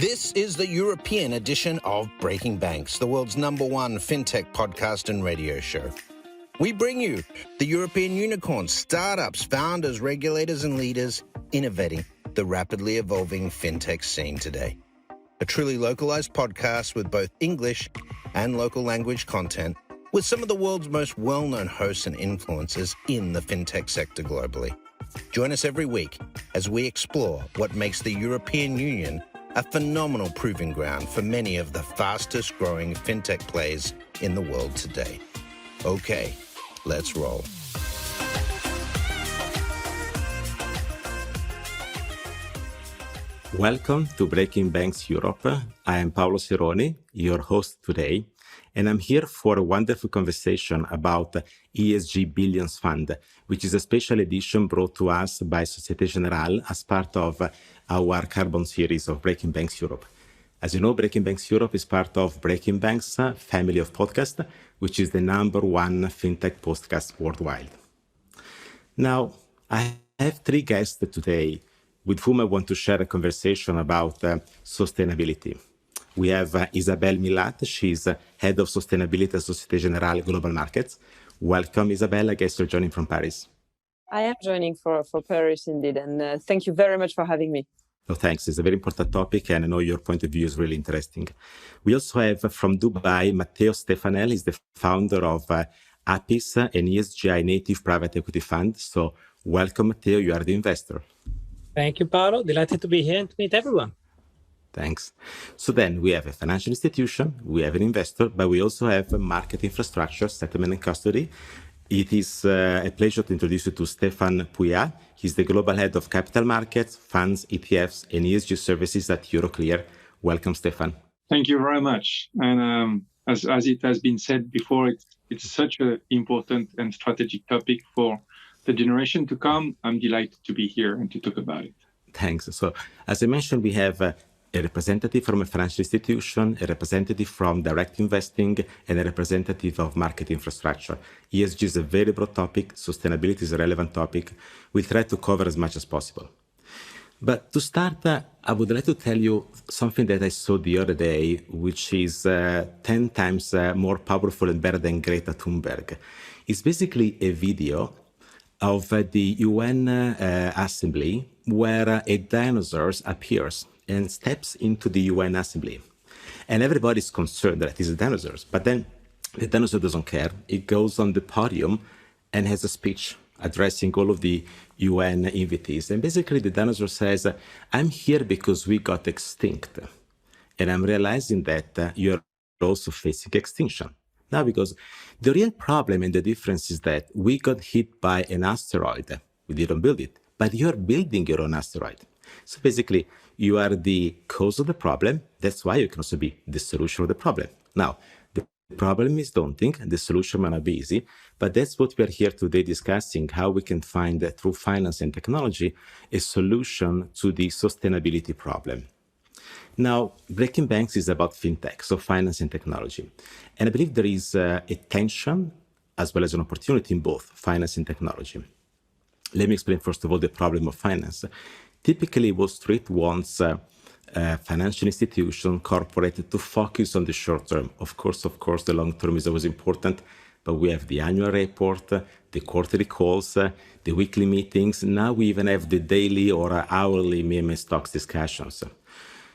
This is the European edition of Breaking Banks, the world's #1 fintech podcast and radio show. We bring you the European unicorns, startups, founders, regulators, and leaders innovating the rapidly evolving fintech scene today. A truly localized podcast with both English and local language content, with some of the world's most well-known hosts and influencers in the fintech sector globally. Join us every week as we explore what makes the European Union a phenomenal proving ground for many of the fastest growing fintech plays in the world today. Okay, let's roll. Welcome to Breaking Banks Europe. I am Paolo Sironi, your host today, and I'm here for a wonderful conversation about ESG Billions Fund, which is a special edition brought to us by Societe Generale as part of our carbon series of Breaking Banks Europe. As you know, Breaking Banks Europe is part of Breaking Banks family of podcasts, which is the #1 fintech podcast worldwide. Now, I have 3 guests today with whom I want to share a conversation about sustainability. We have Isabelle Millat. She's Head of Sustainability at Societe Generale Global Markets. Welcome, Isabelle. I guess you're joining from Paris. I am joining for Paris indeed, and thank you very much for having me. Oh, thanks. It's a very important topic, and I know your point of view is really interesting. We also have from Dubai, Matteo Stefanel. He's the founder of APIS, an ESG native private equity fund. So welcome, Matteo. You are the investor. Thank you, Paolo. Delighted to be here and to meet everyone. Thanks. So then we have a financial institution, we have an investor, but we also have a market infrastructure, settlement and custody. It is a pleasure to introduce you to Stephan Pouyat. He's the Global Head of Capital Markets, Funds, ETFs, and ESG Services at Euroclear. Welcome, Stephan. Thank you very much. And as it has been said before, it's such an important and strategic topic for the generation to come. I'm delighted to be here and to talk about it. Thanks. So, as I mentioned, we have a representative from a financial institution, a representative from direct investing, and a representative of market infrastructure. ESG is a very broad topic. Sustainability is a relevant topic. We'll try to cover as much as possible. But to start, I would like to tell you something that I saw the other day, which is 10 times more powerful and better than Greta Thunberg. It's basically a video of the UN Assembly where a dinosaur appears and steps into the UN Assembly. And everybody's concerned that it's a dinosaur. But then the dinosaur doesn't care. It goes on the podium and has a speech addressing all of the UN invitees. And basically the dinosaur says, I'm here because we got extinct. And I'm realizing that you're also facing extinction. Now, because the real problem and the difference is that we got hit by an asteroid. We didn't build it, but you're building your own asteroid. So basically, you are the cause of the problem. That's why you can also be the solution of the problem. Now, the problem is daunting, the solution might not be easy, but that's what we're here today discussing, how we can find, through finance and technology, a solution to the sustainability problem. Now, Breaking Banks is about fintech, so finance and technology. And I believe there is a tension as well as an opportunity in both finance and technology. Let me explain, first of all, the problem of finance. Typically, Wall Street wants financial institution, corporate to focus on the short term. Of course, the long term is always important, but we have the annual report, the quarterly calls, the weekly meetings. Now we even have the daily or hourly meme stocks discussions.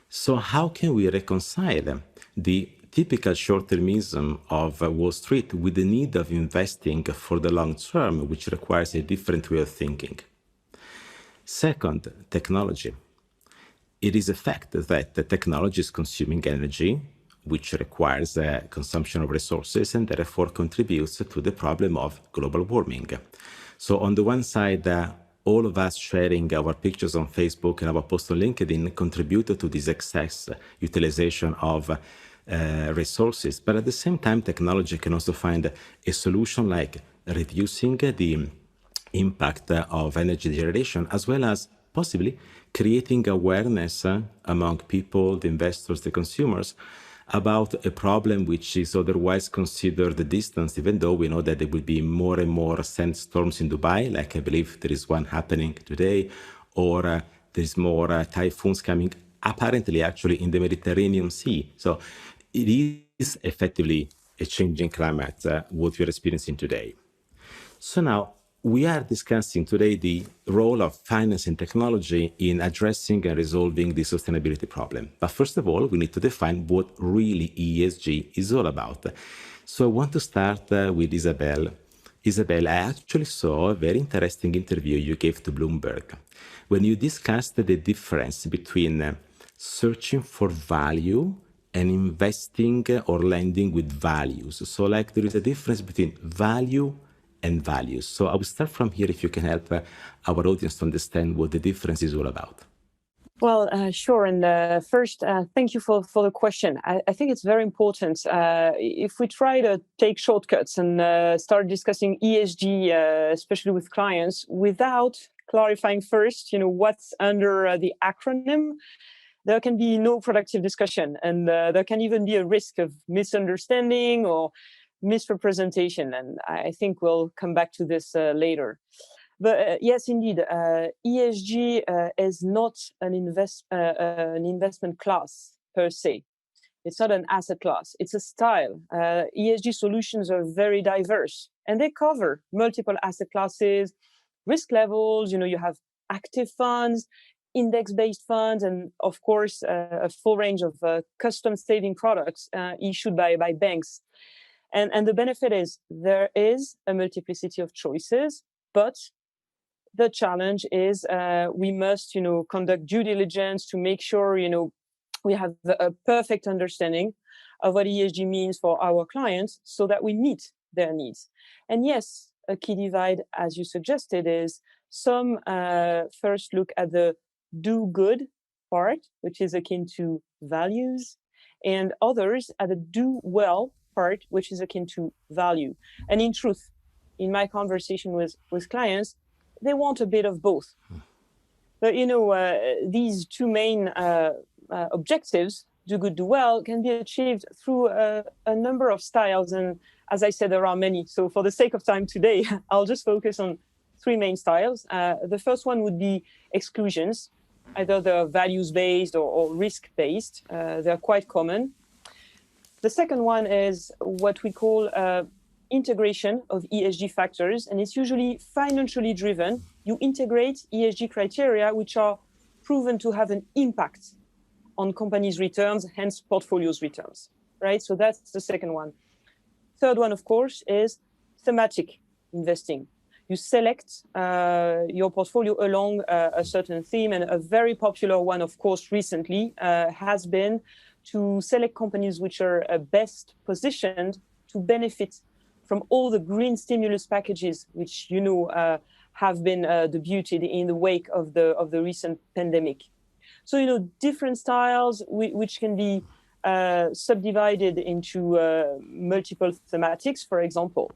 So how can we reconcile the typical short-termism of Wall Street with the need of investing for the long term, which requires a different way of thinking? Second, technology. It is a fact that the technology is consuming energy, which requires consumption of resources and therefore contributes to the problem of global warming. So on the one side, all of us sharing our pictures on Facebook and our posts on LinkedIn contributed to this excess utilization of resources. But at the same time, technology can also find a solution like reducing the impact of energy generation, as well as possibly creating awareness among people, the investors, the consumers, about a problem which is otherwise considered distant, even though we know that there will be more and more sandstorms in Dubai, like I believe there is one happening today, or there's more typhoons coming. apparently actually in the Mediterranean Sea. So it is effectively a changing climate, what we're experiencing today. So now we are discussing today the role of finance and technology in addressing and resolving the sustainability problem. But first of all, we need to define what really ESG is all about. So I want to start with Isabelle. Isabelle, I actually saw a very interesting interview you gave to Bloomberg when you discussed the difference between searching for value and investing or lending with values. So like there is a difference between value and values. So I will start from here if you can help our audience to understand what the difference is all about. Well, sure. And first, thank you for the question. I think it's very important. If we try to take shortcuts and start discussing ESG, especially with clients, without clarifying first, what's under the acronym, there can be no productive discussion. And there can even be a risk of misunderstanding or misrepresentation. And I think we'll come back to this later. But yes, indeed, ESG is not an investment class per se. It's not an asset class. It's a style. ESG solutions are very diverse, and they cover multiple asset classes, risk levels. You have active funds, index-based funds, and of course, a full range of custom saving products issued by banks. And the benefit is there is a multiplicity of choices, but the challenge is we must, conduct due diligence to make sure, we have a perfect understanding of what ESG means for our clients so that we meet their needs. And yes, a key divide, as you suggested, is some first look at the do good part, which is akin to values, and others at the do well part, which is akin to value. And in truth, in my conversation with clients, they want a bit of both. But, these two main objectives, do good, do well, can be achieved through a number of styles. And as I said, there are many. So for the sake of time today, I'll just focus on three main styles. The first one would be exclusions. Either they're values-based or risk-based. They're quite common. The second one is what we call integration of ESG factors, and it's usually financially driven. You integrate ESG criteria which are proven to have an impact on companies' returns, hence portfolios' returns, right? So that's the second one. Third one, of course, is thematic investing. You select your portfolio along a certain theme, and a very popular one, of course, recently has been to select companies which are best positioned to benefit from all the green stimulus packages, which have been debuted in the wake of the recent pandemic. So different styles which can be subdivided into multiple thematics, for example.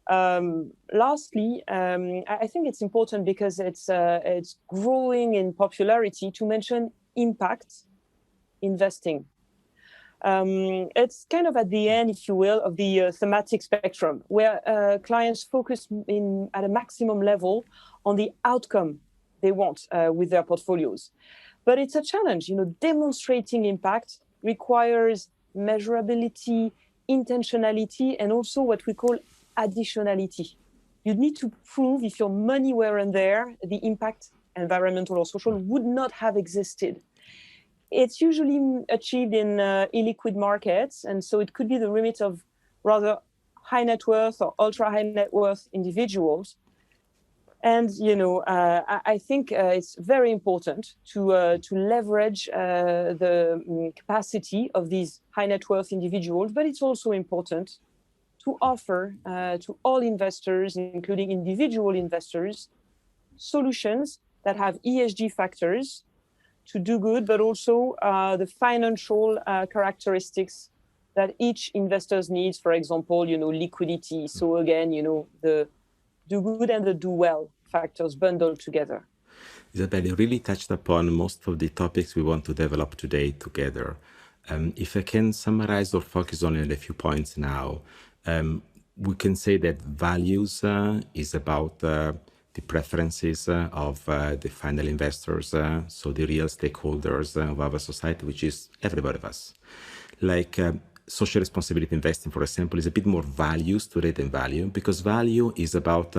Lastly, I think it's important because it's growing in popularity to mention impact investing. It's kind of at the end, if you will, of the thematic spectrum, where clients focus at a maximum level on the outcome they want with their portfolios. But it's a challenge. Demonstrating impact requires measurability, intentionality, and also what we call additionality. You need to prove if your money weren't there, the impact, environmental or social, would not have existed. It's usually achieved in illiquid markets, and so it could be the remit of rather high net worth or ultra high net worth individuals. And I think it's very important to leverage the capacity of these high net worth individuals, but it's also important to offer to all investors, including individual investors, solutions that have ESG factors to do good, but also the financial characteristics that each investor needs. For example, liquidity. So again, the do good and the do well factors bundled together. Isabelle, you really touched upon most of the topics we want to develop today together. If I can summarize or focus on a few points now, we can say that values is about the preferences of the final investors, so the real stakeholders of our society, which is everybody of us. Like social responsibility investing, for example, is a bit more values to rate than value, because value is about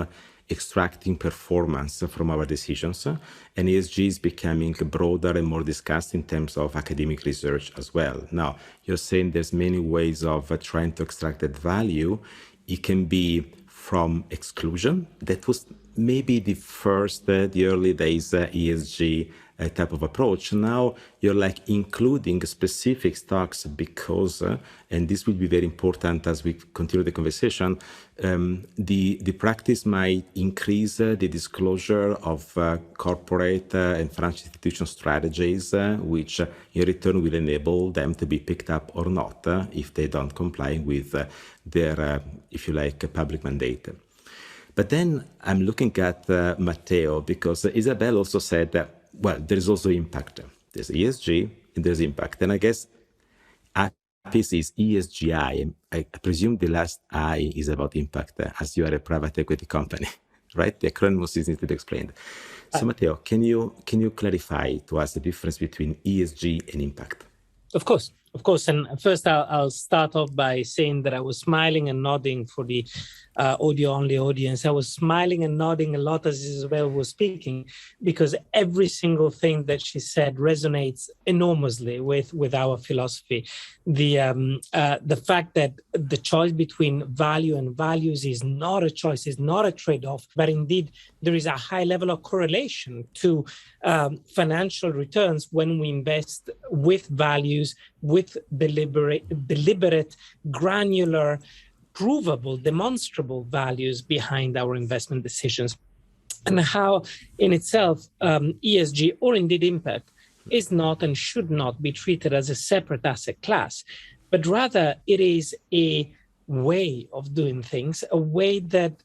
extracting performance from our decisions, and ESG is becoming broader and more discussed in terms of academic research as well. Now, you're saying there's many ways of trying to extract that value. It can be from exclusion. That was maybe the first, the early days ESG type of approach. Now you're like including specific stocks because, and this will be very important as we continue the conversation, the practice might increase the disclosure of corporate and financial institution strategies, which in return will enable them to be picked up or not if they don't comply with their, if you like, public mandate. But then I'm looking at Matteo, because Isabelle also said that, well, there's also impact. There's ESG and there's impact. And I guess APIS is ESGI. I presume the last I is about impact, as you are a private equity company, right? The acronym was easy to be explained. So Matteo, can you clarify to us the difference between ESG and impact? Of course. And first, I'll start off by saying that I was smiling and nodding for the audio-only audience. I was smiling and nodding a lot as Isabelle was speaking, because every single thing that she said resonates enormously with our philosophy. The fact that the choice between value and values is not a choice, is not a trade-off, but indeed there is a high level of correlation to financial returns when we invest with values, with deliberate, granular, provable, demonstrable values behind our investment decisions, and how in itself ESG or indeed impact is not and should not be treated as a separate asset class, but rather it is a way of doing things, a way that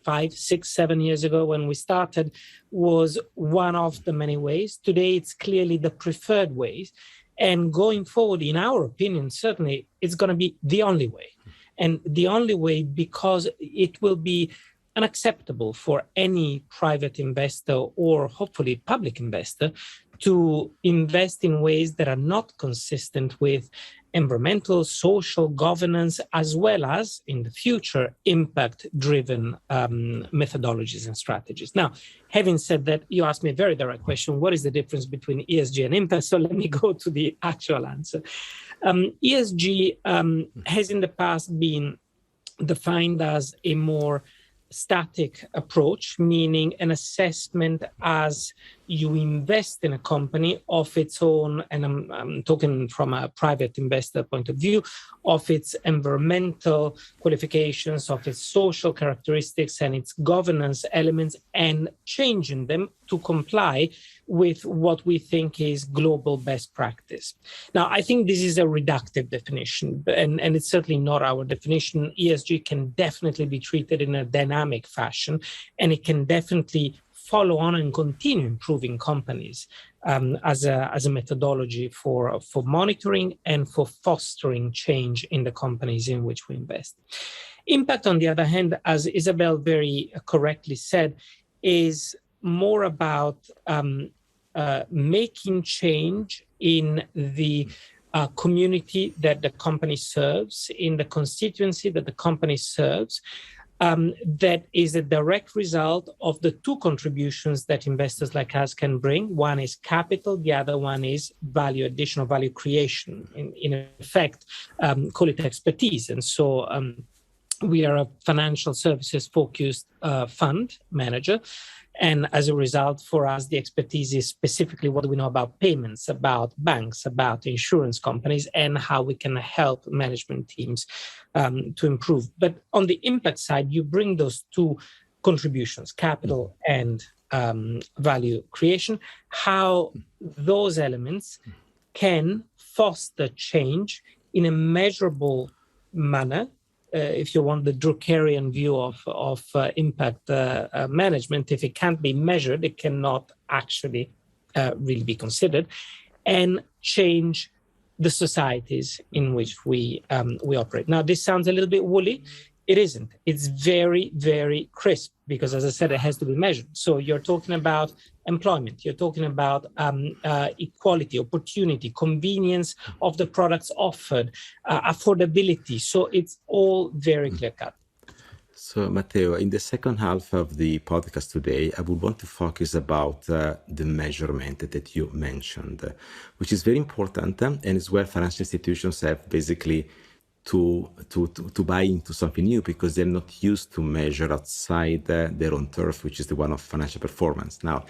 5, 6, 7 years ago when we started was one of the many ways. Today, it's clearly the preferred ways. And going forward, in our opinion, certainly it's going to be the only way. And the only way because it will be unacceptable for any private investor or hopefully public investor to invest in ways that are not consistent with environmental, social, governance, as well as, in the future, impact-driven methodologies and strategies. Now, having said that, you asked me a very direct question, what is the difference between ESG and impact? So let me go to the actual answer. ESG has in the past been defined as a more static approach, meaning an assessment as you invest in a company of its own, and I'm talking from a private investor point of view, of its environmental qualifications, of its social characteristics and its governance elements, and changing them to comply with what we think is global best practice. Now, I think this is a reductive definition, and it's certainly not our definition. ESG can definitely be treated in a dynamic fashion, and it can definitely follow on and continue improving companies as a methodology for monitoring and for fostering change in the companies in which we invest. Impact, on the other hand, as Isabelle very correctly said, is more about making change in the community that the company serves, in the constituency that the company serves, that is a direct result of the two contributions that investors like us can bring. One is capital, the other one is value, additional value creation. In effect, call it expertise. And so we are a financial services focused fund manager. And as a result, for us, the expertise is specifically what we know about payments, about banks, about insurance companies, and how we can help management teams to improve. But on the impact side, you bring those two contributions, capital and value creation, how those elements can foster change in a measurable manner. If you want the Druckerian view of impact management, if it can't be measured, it cannot actually really be considered, and change the societies in which we operate. Now, this sounds a little bit woolly. It isn't. It's very, very crisp because, as I said, it has to be measured. So you're talking about employment, you're talking about equality, opportunity, convenience of the products offered, affordability. So it's all very clear-cut. So, Matteo, in the second half of the podcast today, I would want to focus about the measurement that you mentioned, which is very important, and is where financial institutions have basically to buy into something new, because they're not used to measure outside their own turf, which is the one of financial performance. Now,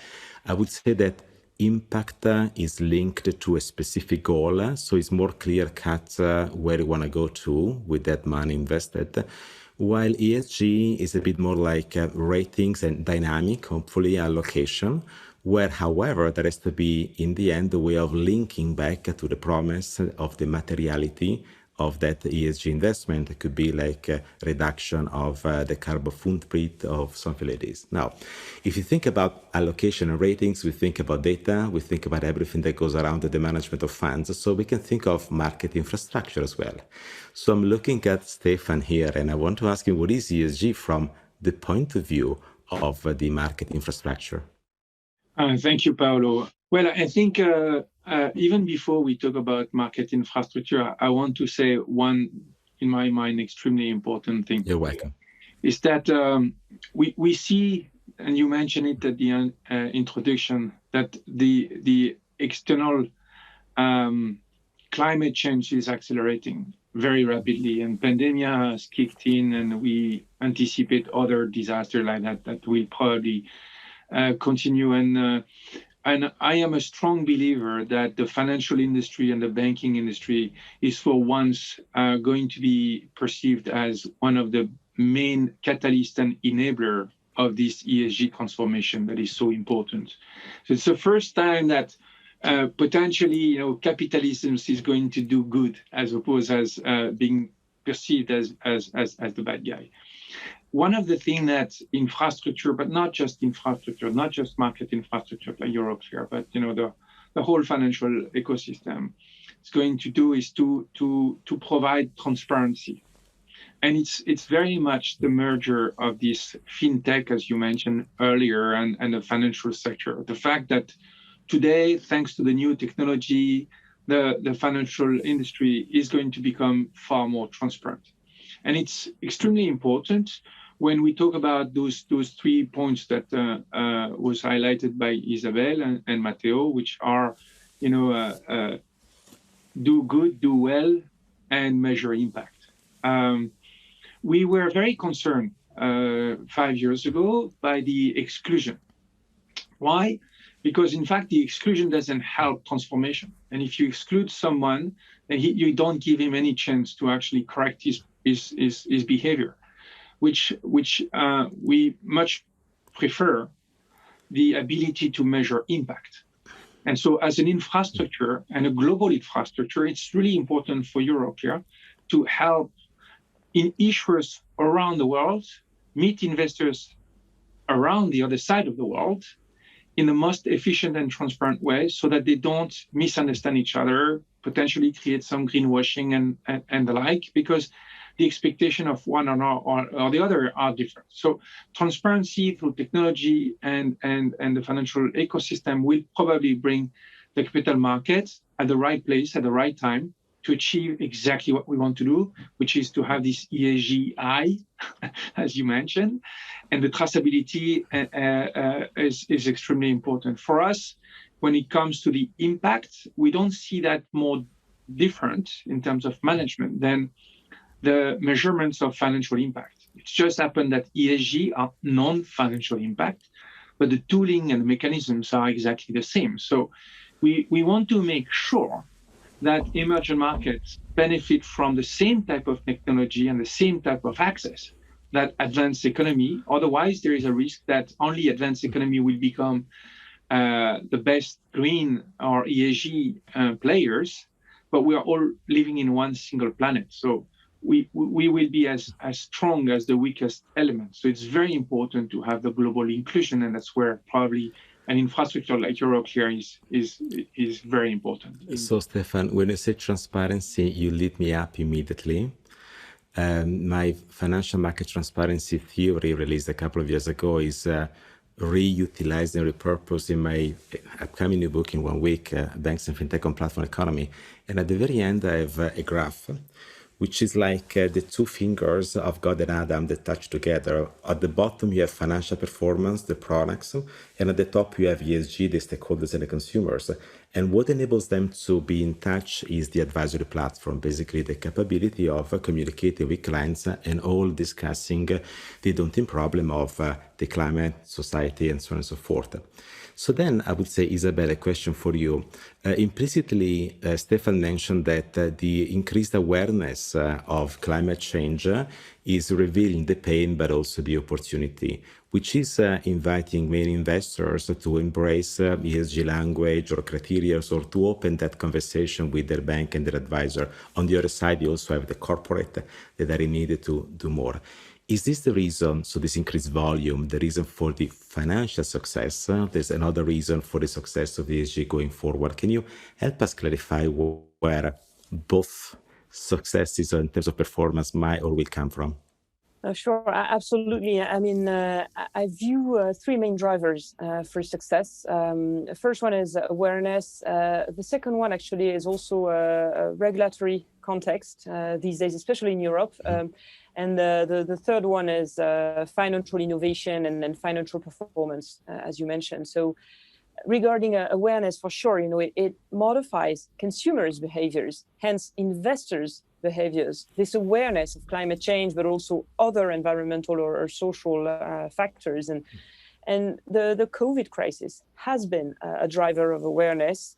I would say that impact is linked to a specific goal, so it's more clear-cut where you want to go to with that money invested. While ESG is a bit more like ratings and dynamic, hopefully, allocation, where, however, there has to be, in the end, a way of linking back to the promise of the materiality of that ESG investment. It could be like a reduction of the carbon footprint of something like this. Now, if you think about allocation and ratings, we think about data, we think about everything that goes around the management of funds. So we can think of market infrastructure as well. So I'm looking at Stephan here, and I want to ask him, what is ESG from the point of view of the market infrastructure? Thank you, Paolo. Well, I think even before we talk about market infrastructure, I want to say one, in my mind, extremely important thing. You're welcome. Is that we see, and you mentioned it at the introduction, that the external climate change is accelerating very rapidly, and pandemic has kicked in, and we anticipate other disasters like that will probably continue. And I am a strong believer that the financial industry and the banking industry is for once going to be perceived as one of the main catalysts and enabler of this ESG transformation that is so important. So it's the first time that potentially, capitalism is going to do good as opposed as being perceived as the bad guy. One of the things that infrastructure, but not just infrastructure, not just market infrastructure like Euroclear, but the whole financial ecosystem is going to do is to provide transparency. And it's very much the merger of this fintech, as you mentioned earlier, and the financial sector. The fact that today, thanks to the new technology, the financial industry is going to become far more transparent. And it's extremely important when we talk about those 3 points that was highlighted by Isabelle and Matteo, which are, do good, do well, and measure impact. We were very concerned 5 years ago by the exclusion. Why? Because in fact, the exclusion doesn't help transformation. And if you exclude someone, then you don't give him any chance to actually correct his behavior, which we much prefer the ability to measure impact. And so as an infrastructure and a global infrastructure, it's really important for Euroclear to help in issuers around the world meet investors around the other side of the world in the most efficient and transparent way so that they don't misunderstand each other, potentially create some greenwashing and the like, because the expectation of one or the other are different. So transparency through technology and the financial ecosystem will probably bring the capital markets at the right place at the right time to achieve exactly what we want to do, which is to have this ESG eye, as you mentioned, and the traceability is extremely important. For us, when it comes to the impact, we don't see that more different in terms of management than the measurements of financial impact. It's just happened that ESG are non-financial impact, but the tooling and the mechanisms are exactly the same. So we want to make sure that emerging markets benefit from the same type of technology and the same type of access that advanced economy. Otherwise, there is a risk that only advanced economy will become the best green or ESG players, but we are all living in one single planet. So we will be as strong as the weakest element. So it's very important to have the global inclusion, and that's where probably an infrastructure like Euroclear is very important. So, Stephan, when you say transparency, you lit me up immediately. My financial market transparency theory released a couple of years ago is reutilized and repurposed in my upcoming new book in 1 week, Banks and Fintech on Platform Economy. And at the very end, I have a graph, which is like the two fingers of God and Adam that touch together. At the bottom, you have financial performance, the products, and at the top, you have ESG, the stakeholders and the consumers. And what enables them to be in touch is the advisory platform, basically the capability of communicating with clients and all discussing the daunting problem of the climate, society, and so on and so forth. So then I would say, Isabelle, a question for you. Implicitly, Stephan mentioned that the increased awareness of climate change is revealing the pain, but also the opportunity, which is inviting many investors to embrace ESG language or criteria, or to open that conversation with their bank and their advisor. On the other side, you also have the corporate that are needed to do more. Is this the reason, so this increased volume, the reason for the financial success? There's another reason for the success of ESG going forward. Can you help us clarify where both successes in terms of performance might or will come from? Sure, absolutely. I mean, I view three main drivers for success. The first one is awareness. The second one actually is also a regulatory context these days, especially in Europe. And the third one is financial innovation and financial performance, as you mentioned. So regarding awareness, for sure, it modifies consumers' behaviors, hence investors' behaviors. This awareness of climate change, but also other environmental or social factors. And the COVID crisis has been a driver of awareness.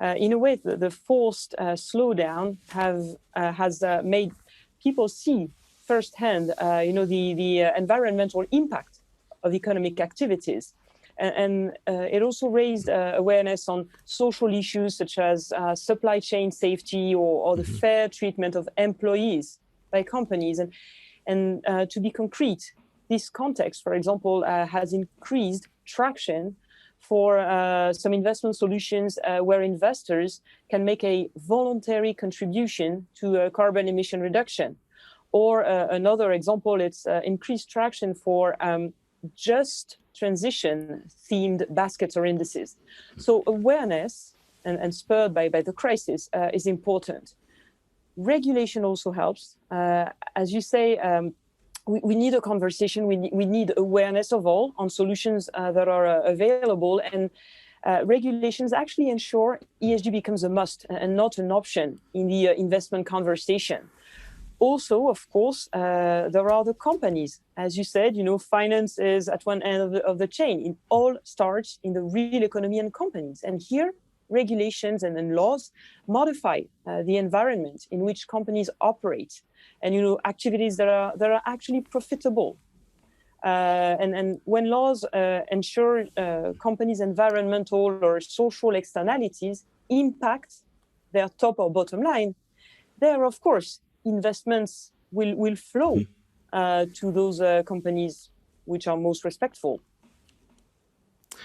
In a way, the forced slowdown has made people see firsthand, the environmental impact of economic activities. And it also raised awareness on social issues such as supply chain safety or the fair treatment of employees by companies. And to be concrete, this context, for example, has increased traction for some investment solutions where investors can make a voluntary contribution to carbon emission reduction. Or another example, it's increased traction for just transition themed baskets or indices. So awareness and spurred by the crisis is important. Regulation also helps. As you say, we need a conversation. We need awareness of all on solutions that are available, and regulations actually ensure ESG becomes a must and not an option in the investment conversation. Also, of course, there are the companies. As you said, finance is at one end of the chain. It all starts in the real economy and companies. And here, regulations and laws modify the environment in which companies operate, and activities that are actually profitable. And when laws ensure companies' environmental or social externalities impact their top or bottom line, there, of course, investments will flow to those companies which are most respectful.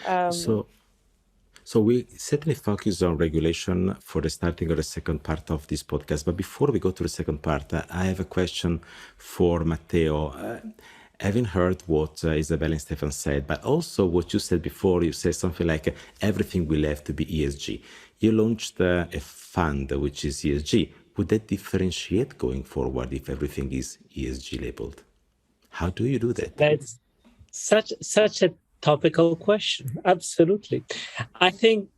So we certainly focus on regulation for the starting of the second part of this podcast. But before we go to the second part, I have a question for Matteo. Having heard what Isabelle and Stephan said, but also what you said before, you said something like everything will have to be ESG. You launched a fund which is ESG. Would that differentiate going forward if everything is ESG labeled? How do you do that? That's such a topical question. Absolutely. I think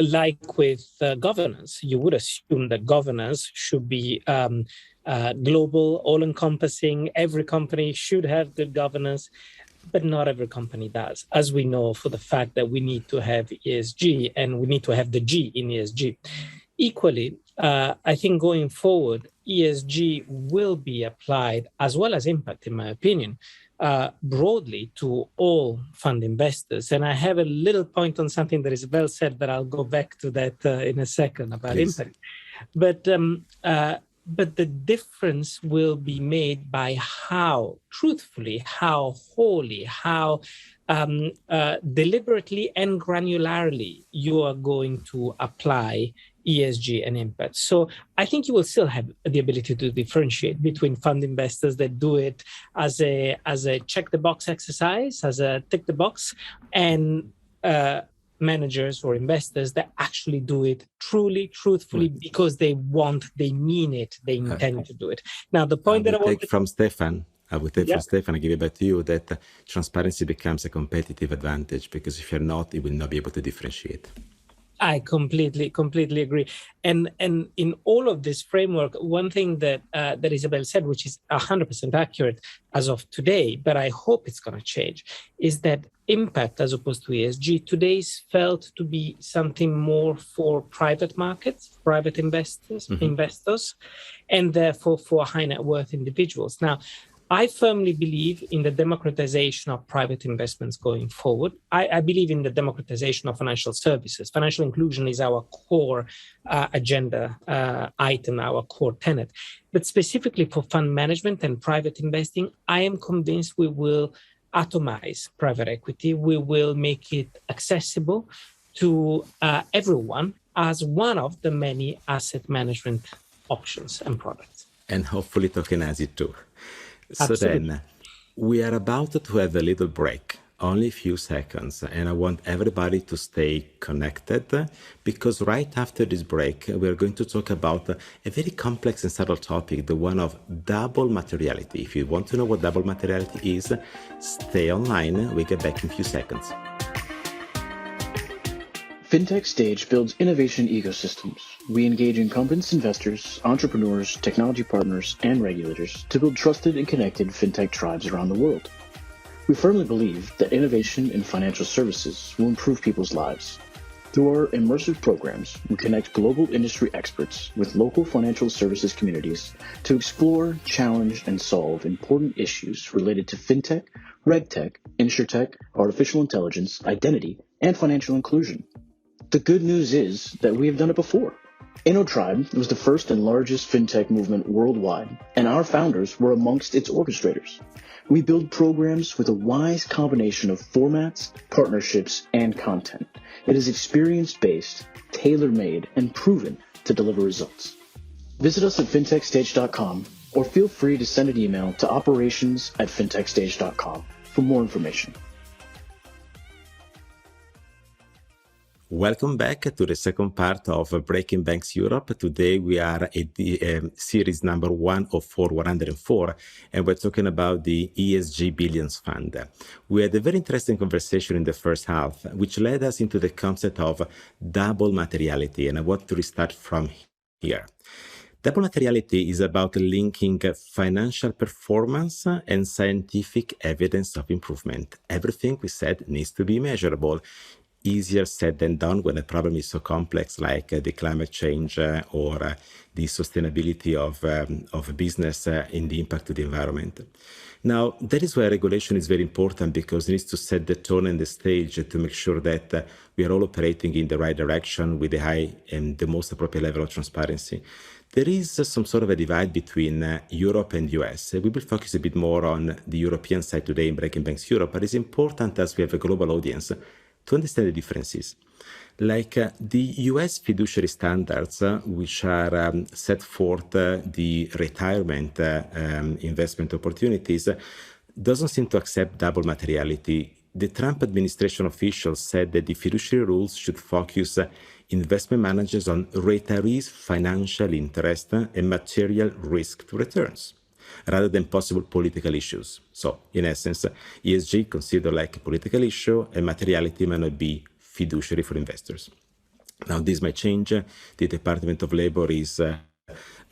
like with governance, you would assume that governance should be global, all-encompassing. Every company should have good governance, but not every company does, as we know for the fact that we need to have ESG and we need to have the G in ESG. Equally, I think going forward, ESG will be applied, as well as impact, in my opinion, broadly to all fund investors. And I have a little point on something that Isabelle said, but I'll go back to that in a second about Please. impact. But the difference will be made by how truthfully, how wholly, how deliberately and granularly you are going to apply ESG and impact. So I think you will still have the ability to differentiate between fund investors that do it as a check the box exercise, as a tick the box, and managers or investors that actually do it truthfully, because they mean it, they intend to do it. Now, the point I would take from Stephan, I give it back to you, that transparency becomes a competitive advantage, because if you're not, you will not be able to differentiate. I completely agree. And in all of this framework, one thing that Isabelle said, which is 100% accurate as of today, but I hope it's going to change, is that impact as opposed to ESG today is felt to be something more for private markets, private investors, and therefore for high net worth individuals. Now, I firmly believe in the democratization of private investments going forward. I believe in the democratization of financial services. Financial inclusion is our core agenda item, our core tenet. But specifically for fund management and private investing, I am convinced we will atomize private equity. We will make it accessible to everyone as one of the many asset management options and products. And hopefully tokenize it too. So Absolutely. then, we are about to have a little break, only a few seconds, and I want everybody to stay connected, because right after this break, we're going to talk about a very complex and subtle topic, the one of double materiality. If you want to know what double materiality is, stay online. We get back in a few seconds. FinTech Stage builds innovation ecosystems. We engage incumbents, investors, entrepreneurs, technology partners, and regulators to build trusted and connected FinTech tribes around the world. We firmly believe that innovation in financial services will improve people's lives. Through our immersive programs, we connect global industry experts with local financial services communities to explore, challenge, and solve important issues related to FinTech, RegTech, InsurTech, artificial intelligence, identity, and financial inclusion. The good news is that we have done it before. InnoTribe was the first and largest fintech movement worldwide, and our founders were amongst its orchestrators. We build programs with a wise combination of formats, partnerships, and content. It is experience-based, tailor-made, and proven to deliver results. Visit us at fintechstage.com or feel free to send an email to operations@fintechstage.com for more information. Welcome back to the second part of Breaking Banks Europe. Today we are at the series number 104, and we're talking about the ESG Billions Fund. We had a very interesting conversation in the first half, which led us into the concept of double materiality, and I want to restart from here. Double materiality is about linking financial performance and scientific evidence of improvement. Everything we said needs to be measurable. Easier said than done when a problem is so complex, like the climate change or the sustainability of a business in the impact to the environment. Now, that is why regulation is very important, because it needs to set the tone and the stage to make sure that we are all operating in the right direction with the high and the most appropriate level of transparency. There is some sort of a divide between Europe and US. We will focus a bit more on the European side today in Breaking Banks Europe, but it's important, as we have a global audience, to understand the differences. Like the US fiduciary standards, which are set forth the retirement investment opportunities, doesn't seem to accept double materiality. The Trump administration officials said that the fiduciary rules should focus investment managers on retirees' financial interest and material risk to returns, rather than possible political issues. So, in essence, ESG considered like a political issue, and materiality may not be fiduciary for investors. Now, this might change. The Department of Labor is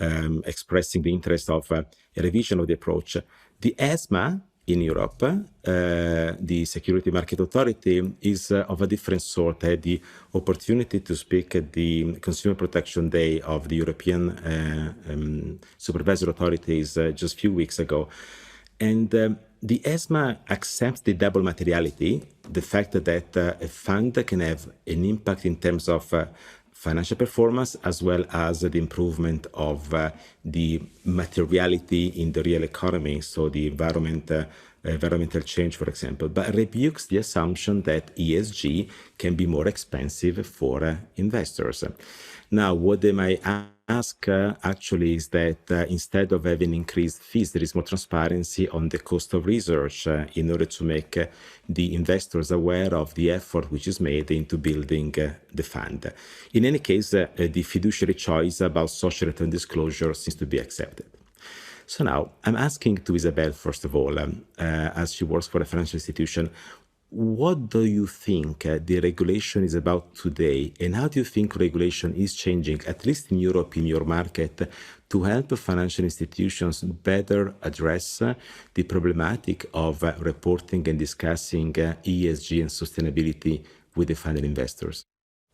expressing the interest of a revision of the approach. The ESMA in Europe, the Security Market Authority, is of a different sort. I had the opportunity to speak at the Consumer Protection Day of the European Supervisory Authorities just a few weeks ago. And the ESMA accepts the double materiality, the fact that a fund can have an impact in terms of financial performance, as well as the improvement of the materiality in the real economy, so the environment, environmental change, for example, but rebukes the assumption that ESG can be more expensive for investors. Now, what they might ask actually is that instead of having increased fees, there is more transparency on the cost of research in order to make the investors aware of the effort which is made into building the fund. In any case, the fiduciary choice about social return disclosure seems to be accepted. So now I'm asking to Isabelle, first of all, as she works for a financial institution, what do you think the regulation is about today, and how do you think regulation is changing, at least in Europe, in your market, to help financial institutions better address the problematic of reporting and discussing ESG and sustainability with the final investors?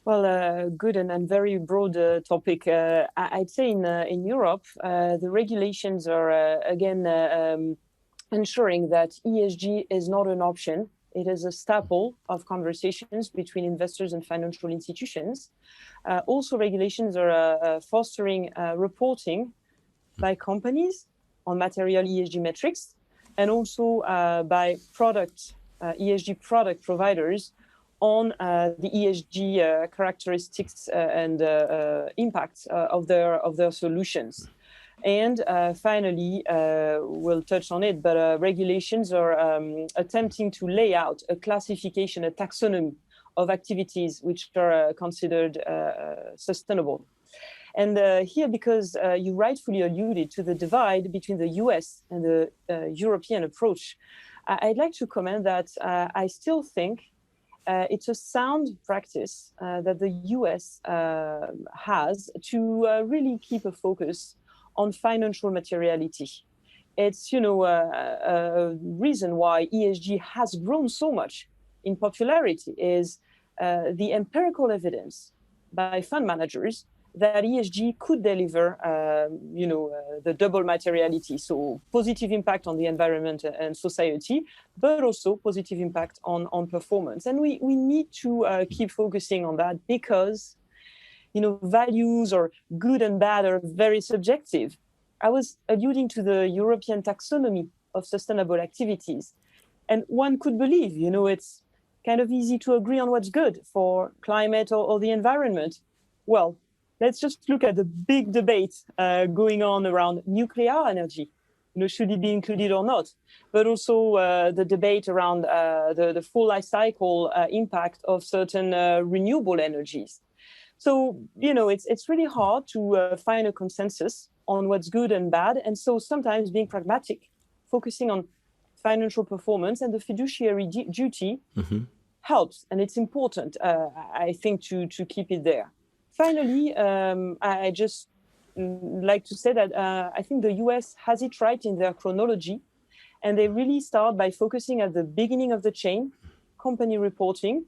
Well, good and very broad topic. I'd say in Europe, the regulations are, ensuring that ESG is not an option. It is a staple of conversations between investors and financial institutions. Also, regulations are fostering reporting by companies on material ESG metrics, and also by ESG product providers on the ESG characteristics and impacts of their solutions. And finally, we'll touch on it, but regulations are attempting to lay out a classification, a taxonomy of activities which are considered sustainable. And here, because you rightfully alluded to the divide between the US and the European approach, I'd like to comment that I still think it's a sound practice that the US has to really keep a focus on financial materiality. It's, a reason why ESG has grown so much in popularity is the empirical evidence by fund managers that ESG could deliver, the double materiality. So positive impact on the environment and society, but also positive impact on performance. And we need to keep focusing on that because values or good and bad are very subjective. I was alluding to the European taxonomy of sustainable activities. And one could believe, it's kind of easy to agree on what's good for climate or the environment. Well, let's just look at the big debate going on around nuclear energy. Should it be included or not? But also the debate around the full life cycle impact of certain renewable energies. So, it's really hard to find a consensus on what's good and bad. And so sometimes being pragmatic, focusing on financial performance and the fiduciary duty helps. And it's important, I think, to keep it there. Finally, I just like to say that I think the US has it right in their chronology. And they really start by focusing at the beginning of the chain, company reporting,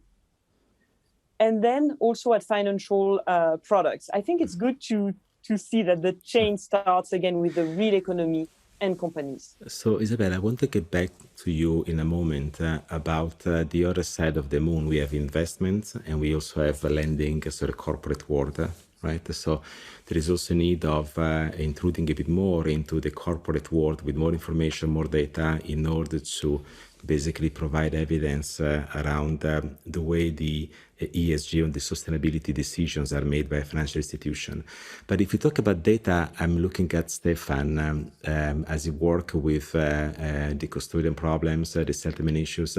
and then also at financial products. I think it's good to see that the chain starts again with the real economy and companies. So, Isabelle, I want to get back to you in a moment about the other side of the moon. We have investments and we also have lending, so the corporate world, right? So there is also a need of intruding a bit more into the corporate world with more information, more data in order to basically provide evidence around the way the ESG and the sustainability decisions are made by a financial institution. But if you talk about data, I'm looking at Stephan as he works with the custodian problems, the settlement issues.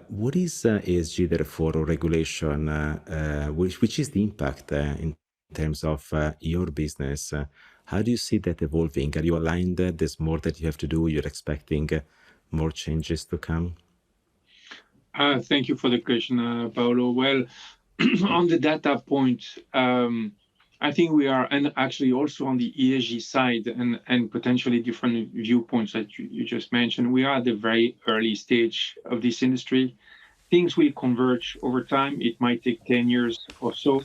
What is ESG therefore, or regulation, which is the impact in terms of your business? How do you see that evolving? Are you aligned? There's more that you have to do. You're expecting more changes to come? Thank you for the question, Paolo. Well, on the data point, I think we are, and actually also on the ESG side and potentially different viewpoints that you just mentioned, we are at the very early stage of this industry. Things will converge over time. It might take 10 years or so.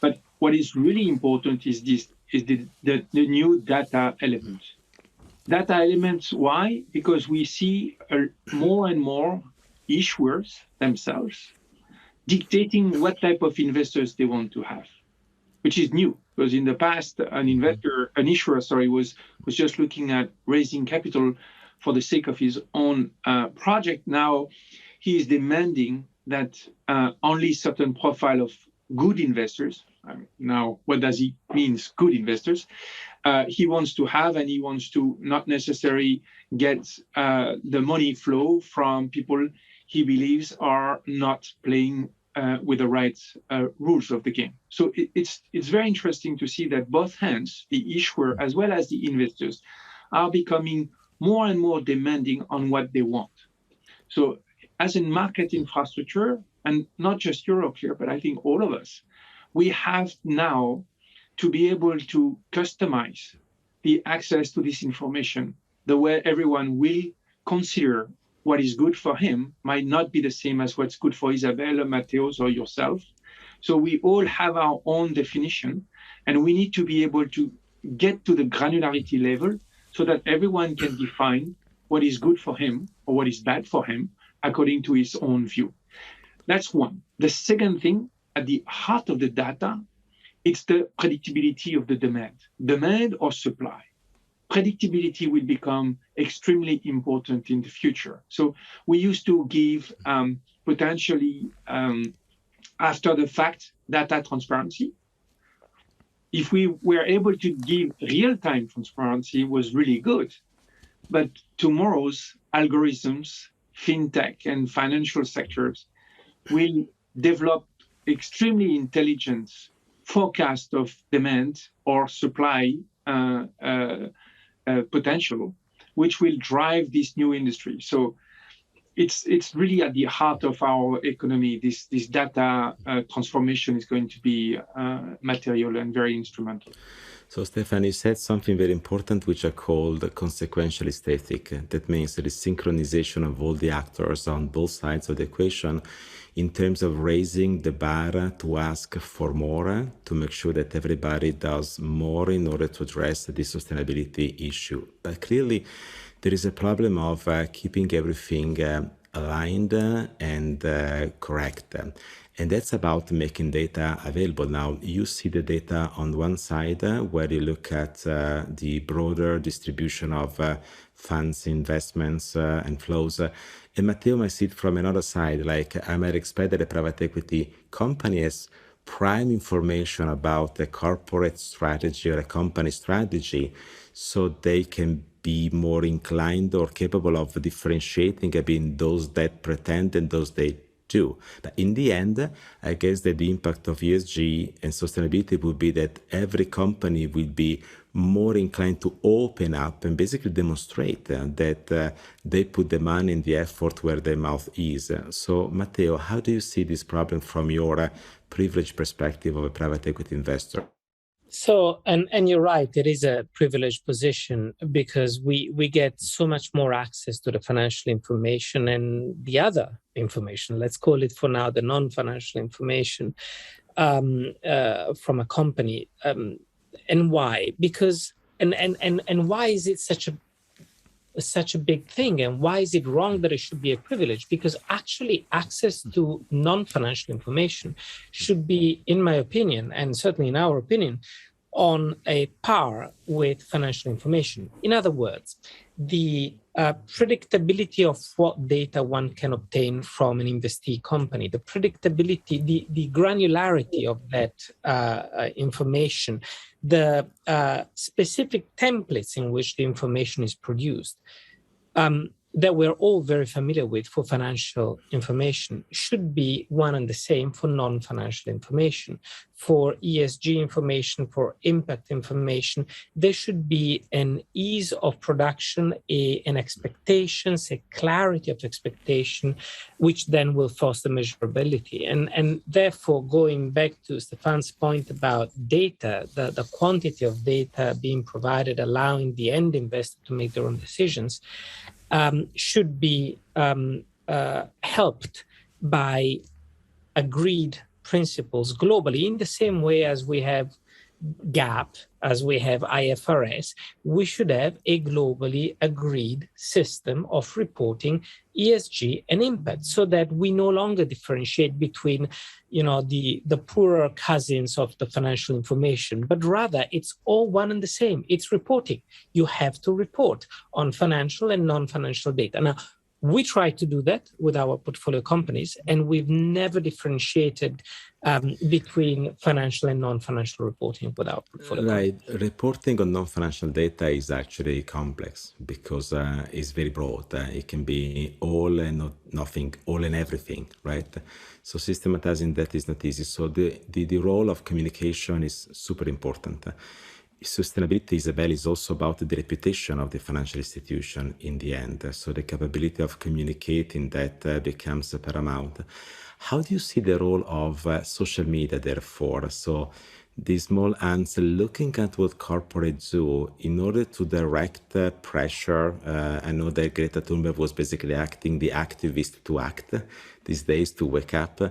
But what is really important is the new data element. Data elements, why? Because we see more and more issuers themselves dictating what type of investors they want to have, which is new. Because in the past, an issuer was just looking at raising capital for the sake of his own project. Now he is demanding that only certain profile of good investors, now what does he mean, good investors, he wants to have, and he wants to not necessarily get the money flow from people he believes are not playing with the right rules of the game. So it's very interesting to see that both hands, the issuer as well as the investors, are becoming more and more demanding on what they want. So as in market infrastructure, and not just Euroclear, but I think all of us, we have now to be able to customize the access to this information the way everyone will consider what is good for him might not be the same as what's good for Isabelle, Matteo, or yourself. So we all have our own definition, and we need to be able to get to the granularity level so that everyone can define what is good for him or what is bad for him according to his own view. That's one. The second thing, at the heart of the data, it's the predictability of the demand or supply. Predictability will become extremely important in the future. So we used to give potentially after the fact data transparency. If we were able to give real-time transparency, was really good. But tomorrow's algorithms, fintech and financial sectors will develop extremely intelligent forecast of demand or supply potential, which will drive this new industry. So it's really at the heart of our economy. This data transformation is going to be material and very instrumental. So, Stephan, you said something very important, which are called consequential aesthetic. That means the synchronization of all the actors on both sides of the equation in terms of raising the bar to ask for more, to make sure that everybody does more in order to address the sustainability issue. But clearly, there is a problem of keeping everything aligned and correct. And that's about making data available. Now, you see the data on one side where you look at the broader distribution of funds, investments, and flows. And Matteo might see it from another side, like I might expect that a private equity company has prime information about a corporate strategy or a company strategy, so they can be more inclined or capable of differentiating between those that pretend and those that do. But in the end, I guess that the impact of ESG and sustainability would be that every company will be more inclined to open up and basically demonstrate that they put the money and the effort where their mouth is. So, Matteo, how do you see this problem from your privileged perspective of a private equity investor? So, and you're right, it is a privileged position because we get so much more access to the financial information and the other information, let's call it for now the non-financial information from a company. And why? Because, and why is it such a big thing, and why is it wrong that it should be a privilege? Because actually access to non-financial information should be, in my opinion, and certainly in our opinion, on a par with financial information. In other words, the predictability of what data one can obtain from an investee company, the predictability, the granularity of that information, the specific templates in which the information is produced, that we're all very familiar with for financial information should be one and the same for non-financial information. For ESG information, for impact information, there should be an ease of production, an expectations, a clarity of expectation, which then will foster measurability. And therefore, going back to Stephan's point about data, the quantity of data being provided, allowing the end investor to make their own decisions, should be helped by agreed principles globally, in the same way as we have GAAP, as we have IFRS, we should have a globally agreed system of reporting ESG and impact, so that we no longer differentiate between, the poorer cousins of the financial information, but rather it's all one and the same. It's reporting. You have to report on financial and non-financial data. Now, we try to do that with our portfolio companies, and we've never differentiated between financial and non-financial reporting with our portfolio companies. Reporting on non-financial data is actually complex because it's very broad. It can be all and not nothing, all and everything, right? So systematizing that is not easy. So the role of communication is super important. Sustainability, Isabelle, is also about the reputation of the financial institution in the end. So the capability of communicating that becomes paramount. How do you see the role of social media, therefore? So the small ants looking at what corporates do in order to direct pressure. I know that Greta Thunberg was basically acting the activist to act these days, to wake up.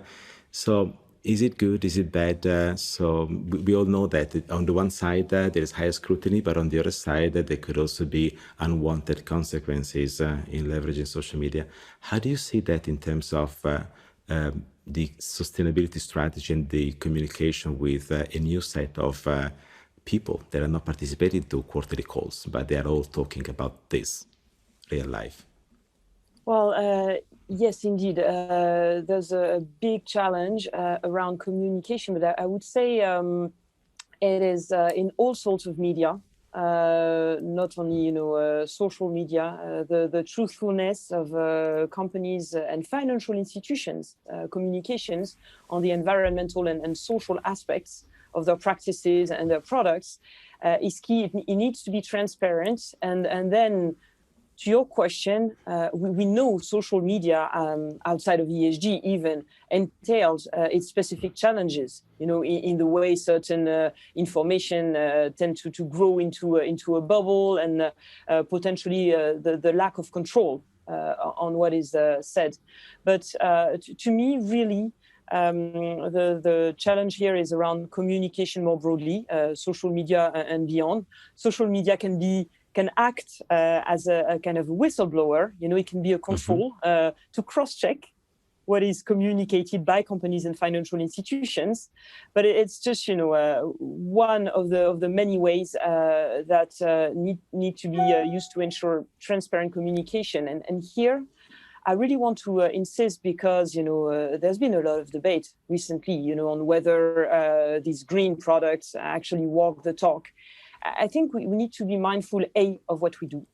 So is it good? Is it bad? So we all know that on the one side, there is higher scrutiny, but on the other side, there could also be unwanted consequences in leveraging social media. How do you see that in terms of the sustainability strategy and the communication with a new set of people that are not participating to quarterly calls, but they are all talking about this real life? Well, yes, indeed. There's a big challenge around communication, but I would say it is in all sorts of media, not only social media. The truthfulness of companies and financial institutions' communications on the environmental and social aspects of their practices and their products is key. It needs to be transparent, and then, to your question, we know social media outside of ESG even entails its specific challenges, in the way certain information tend to grow into a bubble, and potentially the lack of control on what is said. But to me, really, the challenge here is around communication more broadly, social media and beyond. Social media can act as a kind of whistleblower. It can be a control to cross-check what is communicated by companies and financial institutions. But it's just one of the many ways that need to be used to ensure transparent communication. And here, I really want to insist, because there's been a lot of debate recently, on whether these green products actually walk the talk. I think we need to be mindful, of what we do.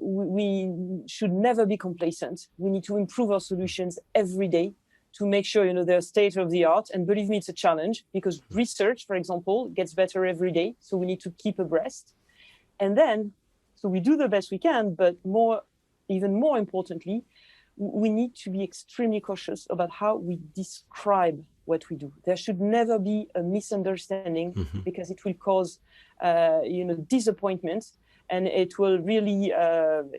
We should never be complacent. We need to improve our solutions every day to make sure, they're state of the art. And believe me, it's a challenge, because research, for example, gets better every day. So we need to keep abreast. And then, so we do the best we can, but even more importantly, we need to be extremely cautious about how we describe what we do. There should never be a misunderstanding, because it will cause disappointment, and it will really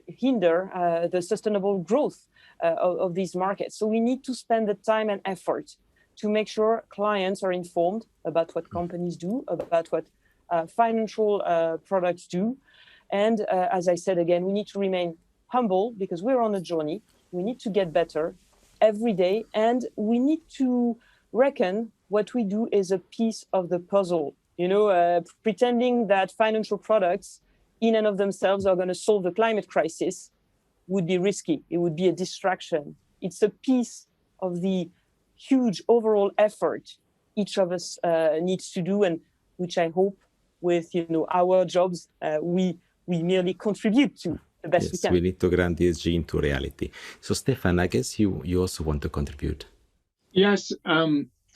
hinder the sustainable growth of these markets. So we need to spend the time and effort to make sure clients are informed about what companies do, about what financial products do. And as I said again, we need to remain humble, because we're on a journey. We need to get better every day, and we need to reckon what we do is a piece of the puzzle. Pretending that financial products in and of themselves are going to solve the climate crisis would be risky. It would be a distraction. It's a piece of the huge overall effort each of us needs to do, and which I hope with our jobs we merely contribute to the best we can. We need to grant ESG into reality. So Stephan, I guess you also want to contribute. Yes,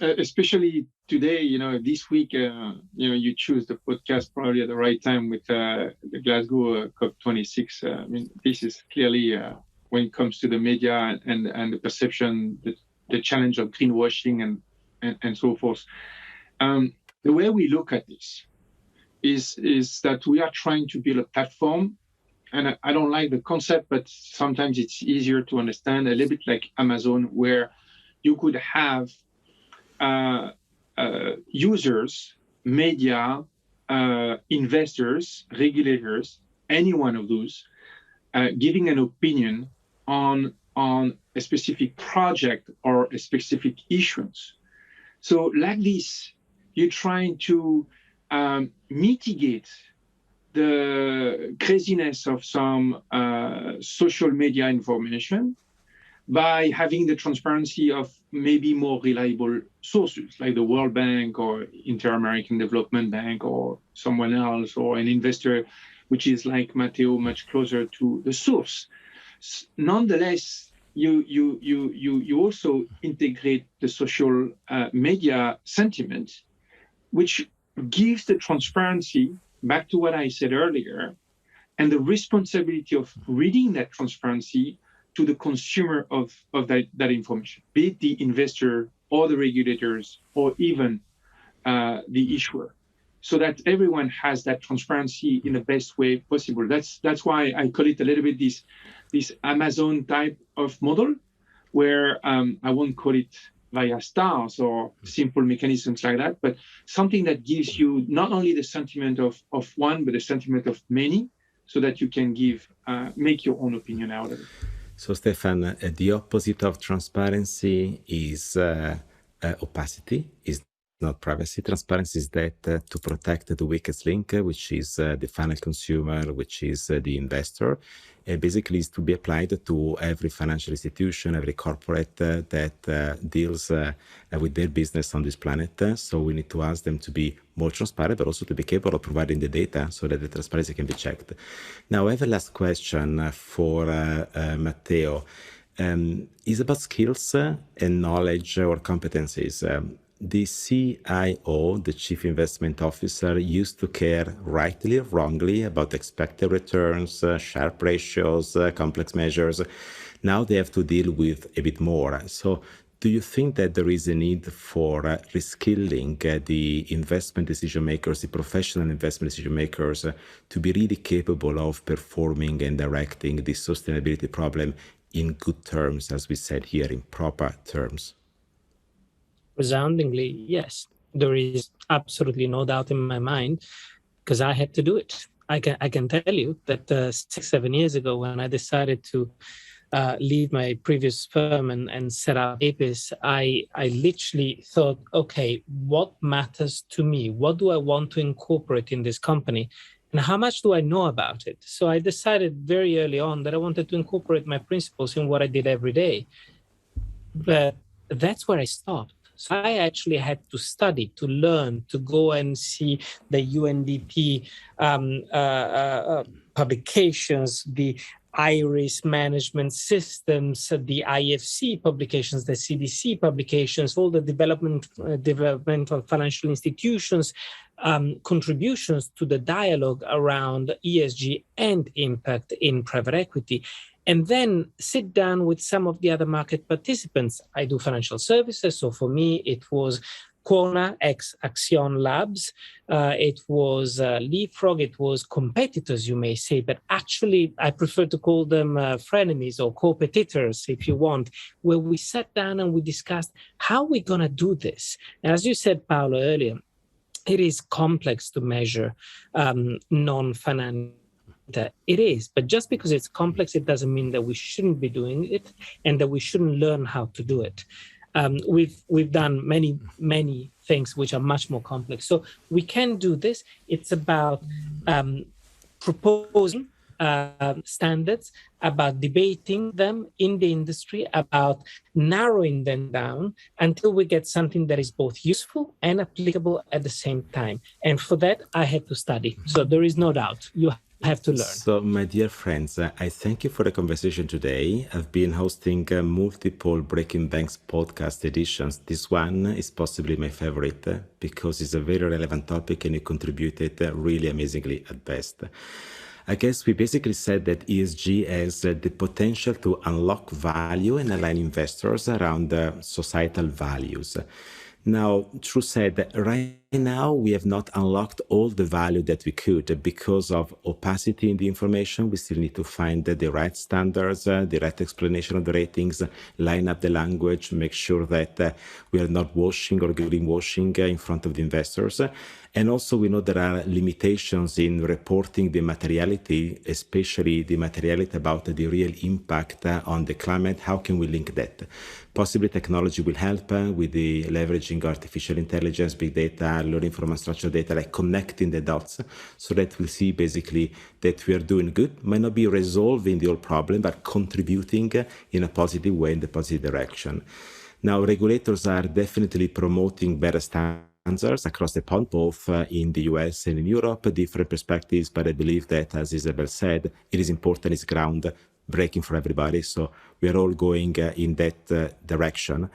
especially today, this week, you choose the podcast probably at the right time with the Glasgow COP26. This is clearly, when it comes to the media and the perception, the challenge of greenwashing and so forth. The way we look at this is that we are trying to build a platform. And I don't like the concept, but sometimes it's easier to understand, a little bit like Amazon, where you could have users media, investors, regulators, any one of those, giving an opinion on a specific project or a specific issuance. So like this, you're trying to mitigate the craziness of some social media information by having the transparency of maybe more reliable sources like the World Bank or Inter-American Development Bank or someone else, or an investor which is like Matteo, much closer to the source. Nonetheless, you also integrate the social media sentiment, which gives the transparency, back to what I said earlier, and the responsibility of reading that transparency to the consumer of that information, be it the investor or the regulators or even the issuer, so that everyone has that transparency in the best way possible. That's why I call it a little bit this Amazon type of model, where I won't call it via stars or simple mechanisms like that, but something that gives you not only the sentiment of one, but the sentiment of many, so that you can make your own opinion out of it. So, Stephan, the opposite of transparency is opacity, is not privacy. Transparency is that to protect the weakest link, which is the final consumer, which is the investor. Basically is to be applied to every financial institution, every corporate that deals with their business on this planet. So we need to ask them to be more transparent, but also to be capable of providing the data so that the transparency can be checked. Now, I have a last question for Matteo. Is about skills and knowledge or competencies. The CIO, the Chief Investment Officer, used to care rightly or wrongly about expected returns, Sharpe ratios, complex measures. Now they have to deal with a bit more. So do you think that there is a need for reskilling the investment decision makers, the professional investment decision makers, to be really capable of performing and directing this sustainability problem in good terms, as we said here, in proper terms? Resoundingly, yes. There is absolutely no doubt in my mind, because I had to do it. I can tell you that 6-7 years ago, when I decided to leave my previous firm and set up APIS, I literally thought, okay, what matters to me? What do I want to incorporate in this company? And how much do I know about it? So I decided very early on that I wanted to incorporate my principles in what I did every day. But that's where I stopped. So I actually had to study, to learn, to go and see the UNDP publications, the IRIS management systems, the IFC publications, the CDC publications, all the developmental financial institutions, contributions to the dialogue around ESG and impact in private equity. And then sit down with some of the other market participants. I do financial services, so for me, it was Quona, ex-Axion Labs. It was Leapfrog. It was competitors, you may say, but actually, I prefer to call them frenemies or competitors, if you want, where we sat down and we discussed how we're going to do this. And as you said, Paolo, earlier, it is complex to measure non-financial. It is, but just because it's complex, it doesn't mean that we shouldn't be doing it and that we shouldn't learn how to do it. We've done many things which are much more complex. So we can do this. It's about proposing standards, about debating them in the industry, about narrowing them down until we get something that is both useful and applicable at the same time. And for that, I had to study. So there is no doubt. You have to learn. So, my dear friends, I thank you for the conversation today. I've been hosting multiple Breaking Banks podcast editions. This one is possibly my favorite because it's a very relevant topic and you contributed really amazingly at best. I guess we basically said that ESG has the potential to unlock value and align investors around societal values. Now, true said, right now we have not unlocked all the value that we could because of opacity in the information. We still need to find the right standards, the right explanation of the ratings, line up the language, make sure that we are not washing or greenwashing in front of the investors. And also we know there are limitations in reporting the materiality, especially the materiality about the real impact on the climate. How can we link that? Possibly technology will help with the leveraging artificial intelligence, big data, learning from unstructured data, like connecting the dots so that we see basically that we are doing good, might not be resolving the whole problem, but contributing in a positive way in the positive direction. Now, regulators are definitely promoting better standards across the pond, both in the US and in Europe, different perspectives, but I believe that, as Isabelle said, it is important, it's ground breaking for everybody. So we are all going in that direction.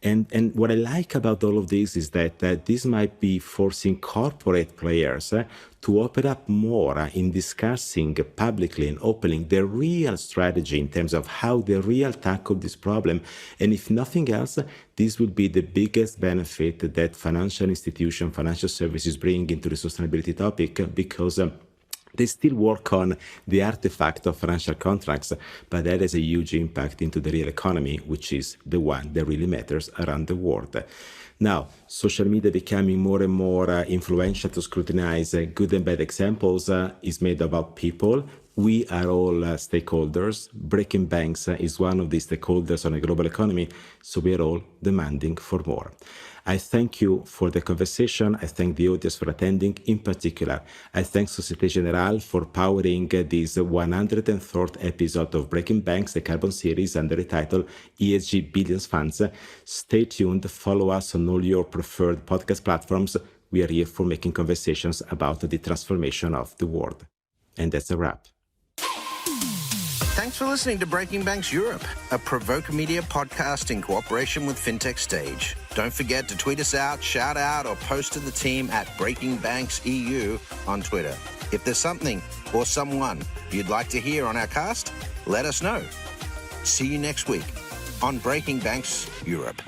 And what I like about all of this is that this might be forcing corporate players to open up more in discussing publicly and openly their real strategy in terms of how they real tackle this problem. And if nothing else, this will be the biggest benefit that financial institution, financial services bring into the sustainability topic, because they still work on the artifact of financial contracts, but that has a huge impact into the real economy, which is the one that really matters around the world. Now, social media becoming more and more influential to scrutinize good and bad examples is made about people. We are all stakeholders. Breaking banks is one of the stakeholders on a global economy, so we are all demanding for more. I thank you for the conversation. I thank the audience for attending. In particular, I thank Societe Generale for powering this 103rd episode of Breaking Banks, the Carbon Series, under the title ESG Billions Funds. Stay tuned. Follow us on all your preferred podcast platforms. We are here for making conversations about the transformation of the world. And that's a wrap. Thanks for listening to Breaking Banks Europe, a Provoke Media podcast in cooperation with FinTech Stage. Don't forget to tweet us out, shout out, or post to the team at Breaking Banks EU on Twitter. If there's something or someone you'd like to hear on our cast, let us know. See you next week on Breaking Banks Europe.